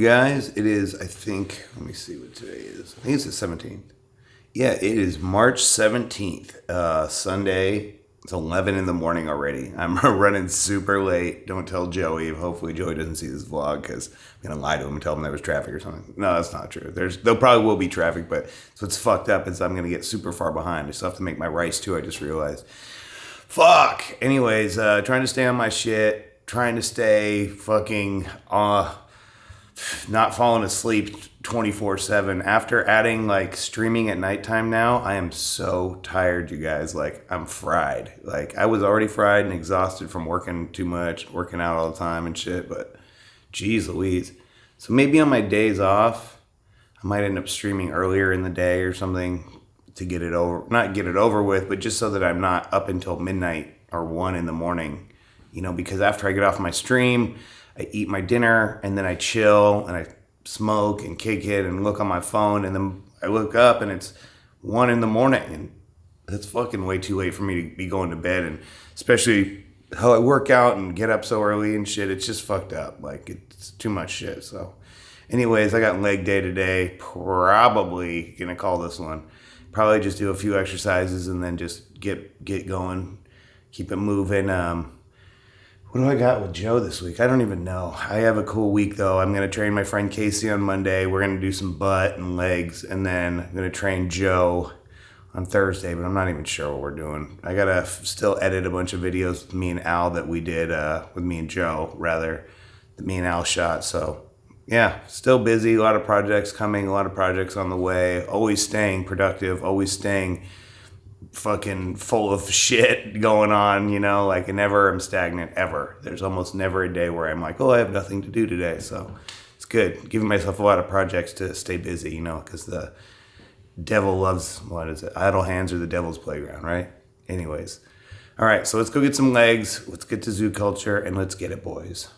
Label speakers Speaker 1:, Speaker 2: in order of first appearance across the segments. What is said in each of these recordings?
Speaker 1: guys. It is, I think, let me see what today is. I think it's the 17th. Yeah, it is March 17th, Sunday. It's 11 in the morning already. I'm running super late. Don't tell Joey. Hopefully Joey doesn't see this vlog because I'm going to lie to him and tell him there was traffic or something. No, that's not true. There probably will be traffic, but what's fucked up is I'm going to get super far behind. I still have to make my rice too, I just realized. Fuck. Anyways, trying to stay on my shit. Trying to stay fucking not falling asleep 24/7. After adding like streaming at nighttime now, I am so tired, you guys. Like, I'm fried. Like, I was already fried and exhausted from working too much, working out all the time and shit, but geez Louise. So maybe on my days off, I might end up streaming earlier in the day or something to get it over, not get it over with, but just so that I'm not up until midnight or 1 in the morning, you know, because after I get off my stream, I eat my dinner and then I chill and I smoke and kick it and look on my phone, and then I look up and it's 1 in the morning, and that's fucking way too late for me to be going to bed. And especially how I work out and get up so early and shit, it's just fucked up. Like, it's too much shit. So anyways, I got leg day today. Probably gonna call this one. Probably just do a few exercises and then just get going, keep it moving. What do I got with Joe this week? I don't even know. I have a cool week, though. I'm going to train my friend Casey on Monday. We're going to do some butt and legs. And then I'm going to train Joe on Thursday, but I'm not even sure what we're doing. I got to still edit a bunch of videos with me and Al that we did, with me and Joe, rather, that me and Al shot. So, yeah, still busy. A lot of projects coming, a lot of projects on the way. Always staying productive, always staying fucking full of shit going on, you know, like I never am stagnant ever. There's almost never a day where I'm like, oh, I have nothing to do today. So it's good. Giving myself a lot of projects to stay busy, you know, because the devil loves, what is it? Idle hands are the devil's playground, right? Anyways. All right, so let's go get some legs. Let's get to zoo culture and let's get it, boys.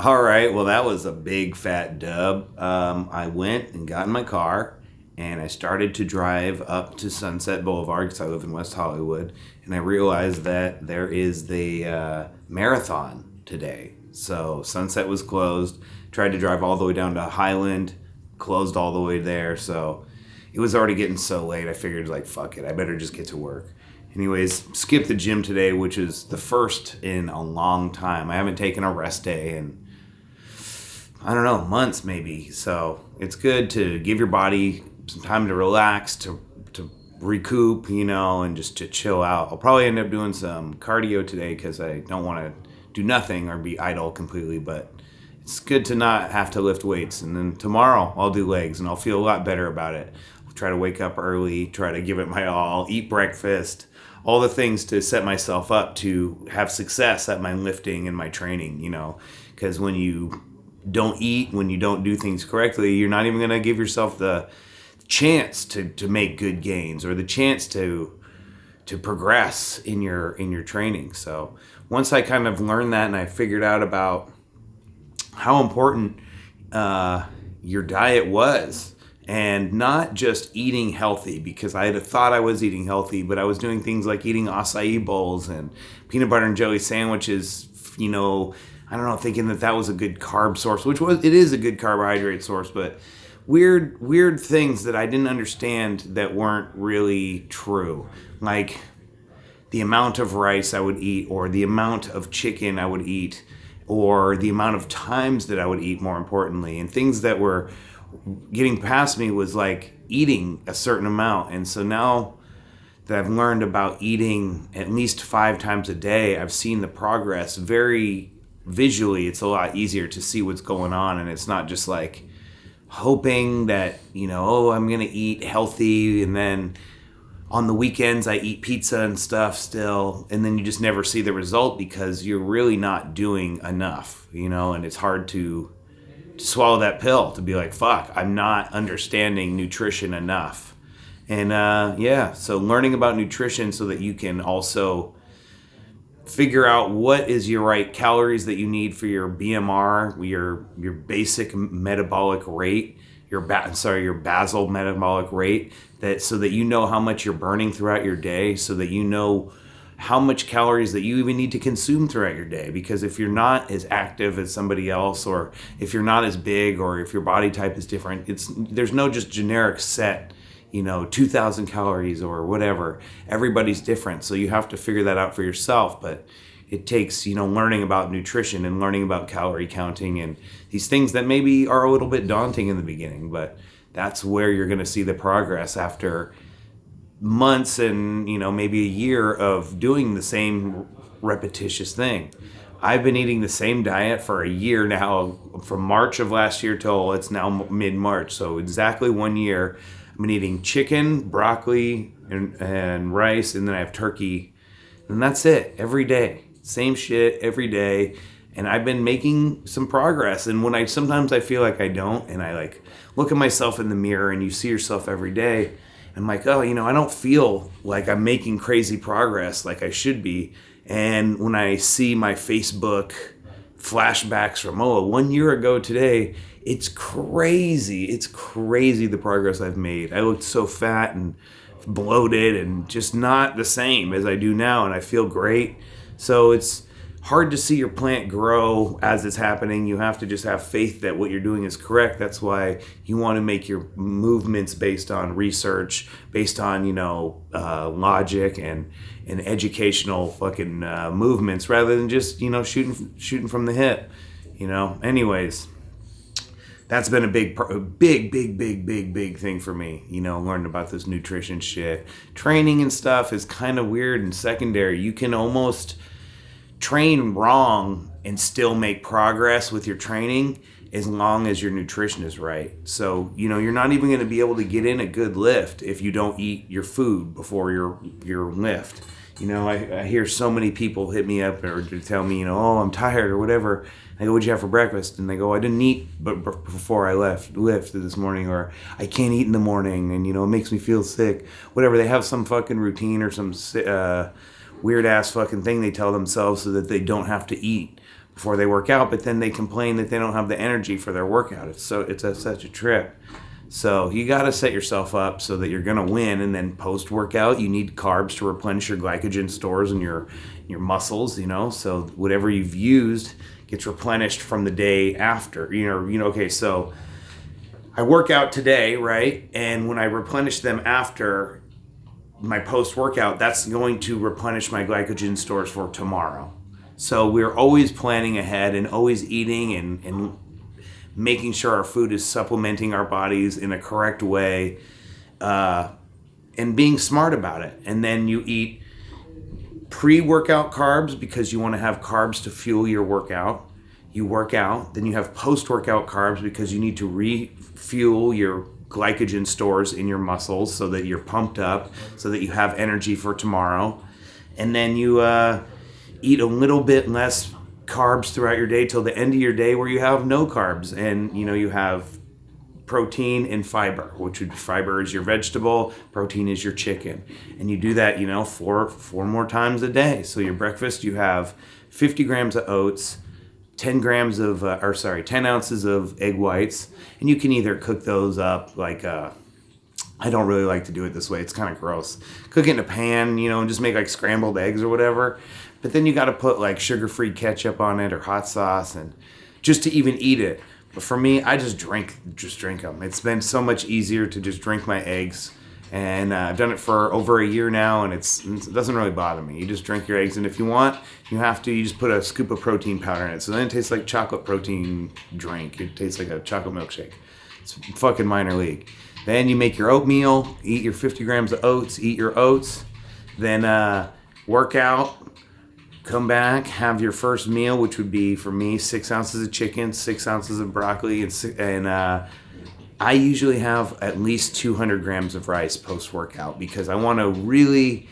Speaker 1: All right, well, that was a big fat dub. I went and got in my car and I started to drive up to Sunset Boulevard because I live in West Hollywood, and I realized that there is the marathon today. So Sunset was closed. Tried to drive all the way down to Highland, closed all the way there. So it was already getting so late. I figured, like, fuck it, I better just get to work. Anyways, skipped the gym today, which is the first in a long time. I haven't taken a rest day in, I don't know, months maybe. So it's good to give your body some time to relax, to recoup, you know, and just to chill out. I'll probably end up doing some cardio today because I don't want to do nothing or be idle completely, but it's good to not have to lift weights. And then tomorrow I'll do legs and I'll feel a lot better about it. I'll try to wake up early, try to give it my all, eat breakfast, all the things to set myself up to have success at my lifting and my training, you know, because when you don't eat, when you don't do things correctly, you're not even going to give yourself the chance to make good gains or the chance to progress in your training. So once I kind of learned that and I figured out about how important your diet was, and not just eating healthy, because I had thought I was eating healthy, but I was doing things like eating acai bowls and peanut butter and jelly sandwiches, you know, I don't know, thinking that was a good carb source, it is a good carbohydrate source, but weird things that I didn't understand that weren't really true. Like the amount of rice I would eat, or the amount of chicken I would eat, or the amount of times that I would eat, more importantly. And things that were getting past me was like eating a certain amount. And so now that I've learned about eating at least 5 times a day, I've seen the progress very visually. It's a lot easier to see what's going on, and it's not just like hoping that, you know, oh, I'm gonna eat healthy, and then on the weekends I eat pizza and stuff still, and then you just never see the result because you're really not doing enough, you know. And it's hard to swallow that pill, to be like, fuck, I'm not understanding nutrition enough. And so learning about nutrition so that you can also figure out what is your right calories that you need for your BMR, your basic metabolic rate, your basal metabolic rate, that so that you know how much you're burning throughout your day, so that you know how much calories that you even need to consume throughout your day. Because if you're not as active as somebody else, or if you're not as big, or if your body type is different, there's no just generic set, 2,000 calories or whatever. Everybody's different. So you have to figure that out for yourself. But it takes, learning about nutrition and learning about calorie counting and these things that maybe are a little bit daunting in the beginning, but that's where you're going to see the progress after months and, maybe a year of doing the same repetitious thing. I've been eating the same diet for a year now, from March of last year till it's now mid-March. So exactly 1 year. I've been eating chicken, broccoli, and rice, and then I have turkey. And that's it, every day. Same shit every day. And I've been making some progress. And when sometimes I feel like I don't, and I look at myself in the mirror, and you see yourself every day, I'm like, oh, I don't feel like I'm making crazy progress like I should be. And when I see my Facebook flashbacks from 1 year ago today, it's crazy. It's crazy the progress I've made. I looked so fat and bloated and just not the same as I do now, and I feel great. So it's hard to see your plant grow as it's happening. You have to just have faith that what you're doing is correct. That's why you want to make your movements based on research, based on, logic and educational fucking movements, rather than just, shooting from the hip, Anyways, that's been a big thing for me, learning about this nutrition shit. Training and stuff is kind of weird and secondary. You can almost train wrong and still make progress with your training as long as your nutrition is right. So, you're not even going to be able to get in a good lift if you don't eat your food before your lift. I hear so many people hit me up or to tell me, I'm tired or whatever. I go, what'd you have for breakfast? And they go, I didn't eat but before I lift this morning, or I can't eat in the morning, and it makes me feel sick. Whatever, they have some fucking routine or some weird ass fucking thing they tell themselves so that they don't have to eat before they work out, but then they complain that they don't have the energy for their workout. It's such a trip. So you got to set yourself up so that you're going to win, and then post-workout, you need carbs to replenish your glycogen stores and your muscles, so whatever you've used gets replenished from the day after, okay, so I work out today, right? And when I replenish them after my post-workout, that's going to replenish my glycogen stores for tomorrow. So we're always planning ahead and always eating and making sure our food is supplementing our bodies in a correct way, and being smart about it. And then you eat pre-workout carbs because you want to have carbs to fuel your workout. You work out, then you have post-workout carbs because you need to refuel your glycogen stores in your muscles so that you're pumped up, so that you have energy for tomorrow. And then you eat a little bit less carbs throughout your day till the end of your day, where you have no carbs, and you have protein and fiber, which would fiber is your vegetable, protein is your chicken, and you do that four more times a day. So your breakfast, you have 50 grams of oats, 10 ounces of egg whites, and you can either cook those up I don't really like to do it this way. It's kind of gross. Cook it in a pan, and just make scrambled eggs or whatever. But then you got to put sugar-free ketchup on it or hot sauce, and just to even eat it. But for me, I just drink them. It's been so much easier to just drink my eggs, and I've done it for over a year now, and it doesn't really bother me. You just drink your eggs, and if you want, you just put a scoop of protein powder in it. So then it tastes like chocolate protein drink. It tastes like a chocolate milkshake. It's fucking minor league. Then you make your oatmeal, eat your 50 grams of oats, eat your oats, then work out, come back, have your first meal, which would be, for me, 6 ounces of chicken, 6 ounces of broccoli, and I usually have at least 200 grams of rice post-workout because I want to really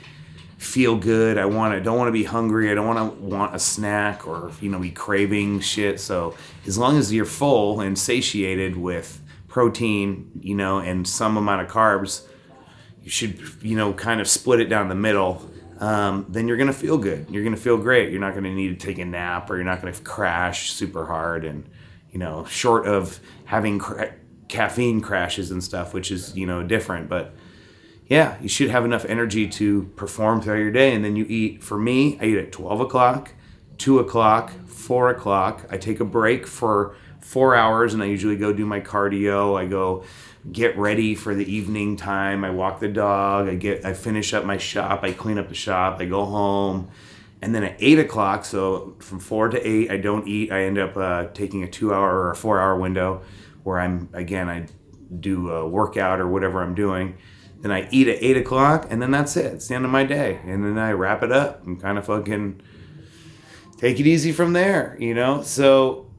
Speaker 1: feel good. I don't want to be hungry. I don't want a snack or, be craving shit. So as long as you're full and satiated with protein, and some amount of carbs, you should, kind of split it down the middle. Then you're going to feel good. You're going to feel great. You're not going to need to take a nap, or you're not going to crash super hard. And, short of having caffeine crashes and stuff, which is, different. But yeah, you should have enough energy to perform throughout your day. And then you eat. For me, I eat at 12 o'clock, 2 o'clock, 4 o'clock. I take a break for 4 hours, and I usually go do my cardio. I go get ready for the evening time. I walk the dog. I finish up my shop. I clean up the shop. I go home. And then at 8 o'clock, so from 4 to 8, I don't eat. I end up taking a 2-hour or a 4-hour window where I do a workout or whatever I'm doing. Then I eat at 8 o'clock, and then that's it. It's the end of my day. And then I wrap it up and kind of fucking take it easy from there, So,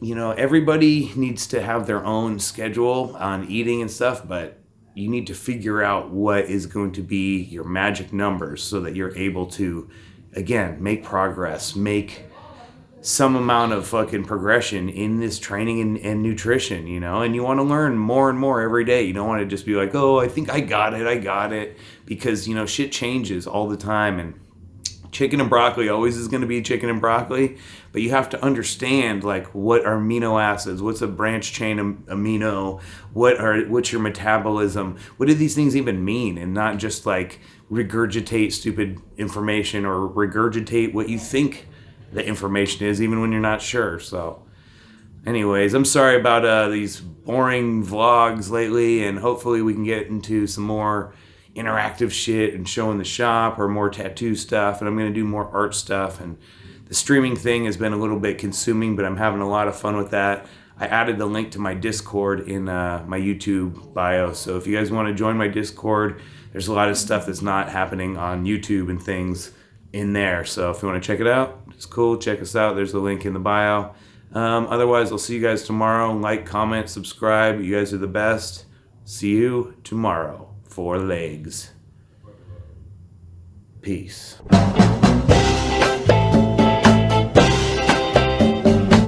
Speaker 1: everybody needs to have their own schedule on eating and stuff, but you need to figure out what is going to be your magic numbers so that you're able to, again, make progress, make some amount of fucking progression in this training and nutrition, and you want to learn more and more every day. You don't want to just be like, oh, I think I got it, because, shit changes all the time, and chicken and broccoli always is going to be chicken and broccoli, but you have to understand, like, what are amino acids, what's a branch chain amino, what's your metabolism, what do these things even mean, and not just like regurgitate stupid information or regurgitate what you think the information is, even when you're not sure. So anyways, I'm sorry about these boring vlogs lately, and hopefully we can get into some more interactive shit and showing the shop or more tattoo stuff, and I'm going to do more art stuff. And the streaming thing has been a little bit consuming, but I'm having a lot of fun with that. I added the link to my Discord in my YouTube bio, so if you guys want to join my Discord, there's a lot of stuff that's not happening on YouTube and things in there. So if you want to check it out, it's cool. Check us out. There's the link in the bio. Otherwise, I'll see you guys tomorrow. Like, comment, subscribe. You guys are the best. See you tomorrow for legs. Peace.